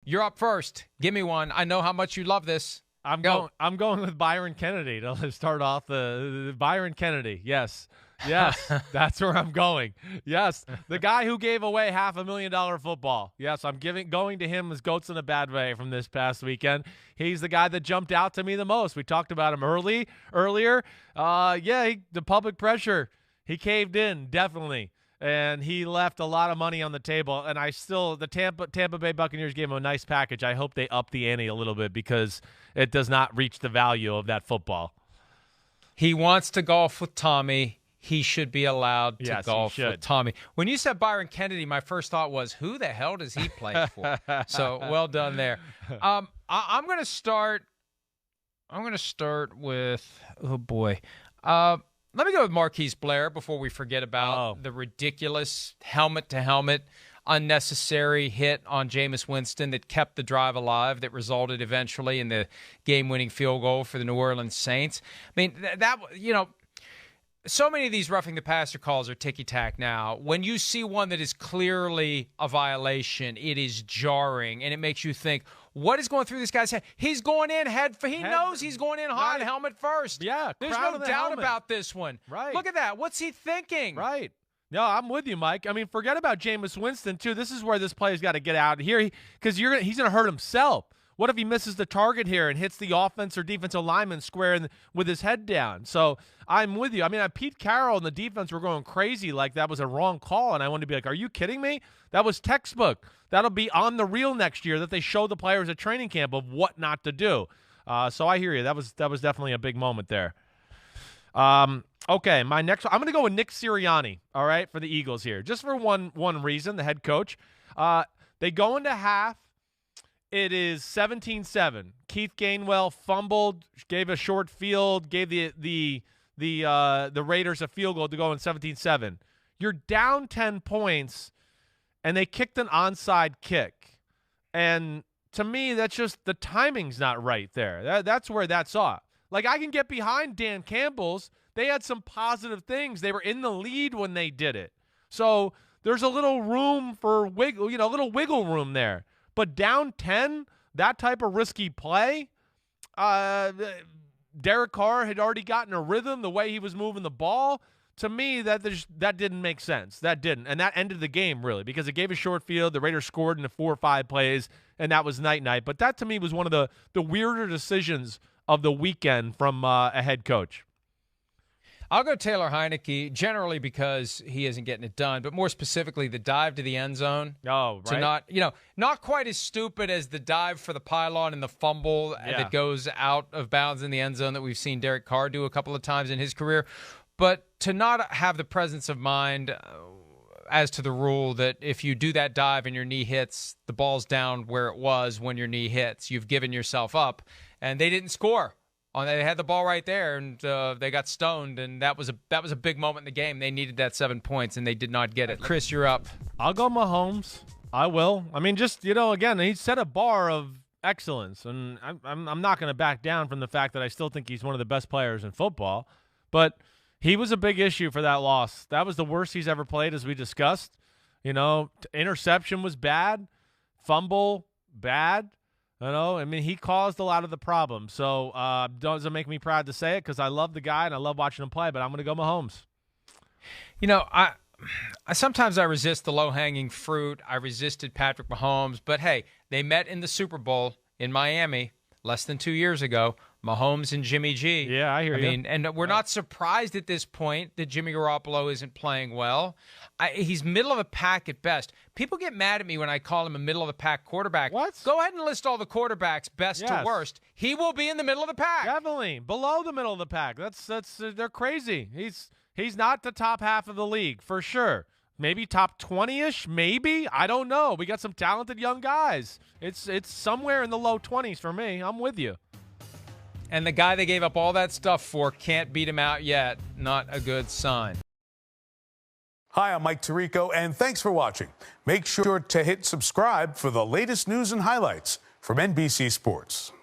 you're up first. Give me one. I know how much you love this. I'm going with Byron Kennedy to start off. The Byron Kennedy. Yes, that's where I'm going. Yes, the guy who gave away $500,000 football. Yes, I'm going to him as goats in a bad way from this past weekend. He's the guy that jumped out to me the most. We talked about him earlier. The public pressure. He caved in, definitely. And he left a lot of money on the table. And the Tampa Bay Buccaneers gave him a nice package. I hope they up the ante a little bit because it does not reach the value of that football. He wants to golf with Tommy. He should be allowed to golf with Tommy. When you said Byron Kennedy, my first thought was, who the hell does he play for? So well done there. I'm going to start with, oh boy. Let me go with Marquise Blair before we forget about the ridiculous helmet-to-helmet unnecessary hit on Jameis Winston that kept the drive alive, that resulted eventually in the game-winning field goal for the New Orleans Saints. I mean, so many of these roughing the passer calls are ticky-tack now. When you see one that is clearly a violation, it is jarring, and it makes you think, what is going through this guy's head? He's going in he knows he's going in hot, helmet first. Yeah, there's no doubt about this one. Right. Look at that. What's he thinking? Right. No, I'm with you, Mike. I mean, forget about Jameis Winston, too. This is where this player's got to get out of here because he's going to hurt himself. What if he misses the target here and hits the offense or defensive lineman square with his head down? So I'm with you. I mean, Pete Carroll and the defense were going crazy like that was a wrong call, and I wanted to be like, are you kidding me? That was textbook. That'll be on the reel next year that they show the players at training camp of what not to do. So I hear you. That was definitely a big moment there. Okay, my next one, I'm going to go with Nick Sirianni, all right, for the Eagles here. Just for one reason, the head coach. They go into half. It is 17-7. Keith Gainwell fumbled, gave a short field, gave the Raiders a field goal to go in 17-7. You're down 10 points, and they kicked an onside kick. And to me, that's just the timing's not right there. That's where that's off. Like, I can get behind Dan Campbell's. They had some positive things. They were in the lead when they did it. So there's a little room for wiggle, a little wiggle room there. But down 10, that type of risky play, Derek Carr had already gotten a rhythm the way he was moving the ball. To me, that didn't make sense. That didn't. And that ended the game, really, because it gave a short field. The Raiders scored in the 4 or 5 plays, and that was night-night. But that, to me, was one of the weirder decisions of the weekend from a head coach. I'll go Taylor Heineke, generally because he isn't getting it done, but more specifically the dive to the end zone. Oh, right. To not quite as stupid as the dive for the pylon and the fumble that goes out of bounds in the end zone that we've seen Derek Carr do a couple of times in his career, but to not have the presence of mind as to the rule that if you do that dive and your knee hits, the ball's down where it was when your knee hits. You've given yourself up, and they didn't score. They had the ball right there, and they got stoned, and that was a big moment in the game. They needed that 7 points, and they did not get it. Chris, you're up. I'll go Mahomes. I will. I mean, just, again, he set a bar of excellence, and I'm not going to back down from the fact that I still think he's one of the best players in football, but he was a big issue for that loss. That was the worst he's ever played, as we discussed. Interception was bad, fumble, bad. I mean, he caused a lot of the problems. So doesn't make me proud to say it because I love the guy and I love watching him play, but I'm going to go Mahomes. I sometimes resist the low-hanging fruit. I resisted Patrick Mahomes, but hey, they met in the Super Bowl in Miami less than 2 years ago. Mahomes and Jimmy G. Yeah, I hear you. I mean, and we're not surprised at this point that Jimmy Garoppolo isn't playing well. He's middle of the pack at best. People get mad at me when I call him a middle of the pack quarterback. What? Go ahead and list all the quarterbacks, best to worst. He will be in the middle of the pack. Definitely below the middle of the pack. That's they're crazy. He's not the top half of the league for sure. Maybe top 20-ish, maybe. I don't know. We got some talented young guys. It's somewhere in the low 20s for me. I'm with you. And the guy they gave up all that stuff for can't beat him out yet. Not a good sign. Hi, I'm Mike Tirico, and thanks for watching. Make sure to hit subscribe for the latest news and highlights from NBC Sports.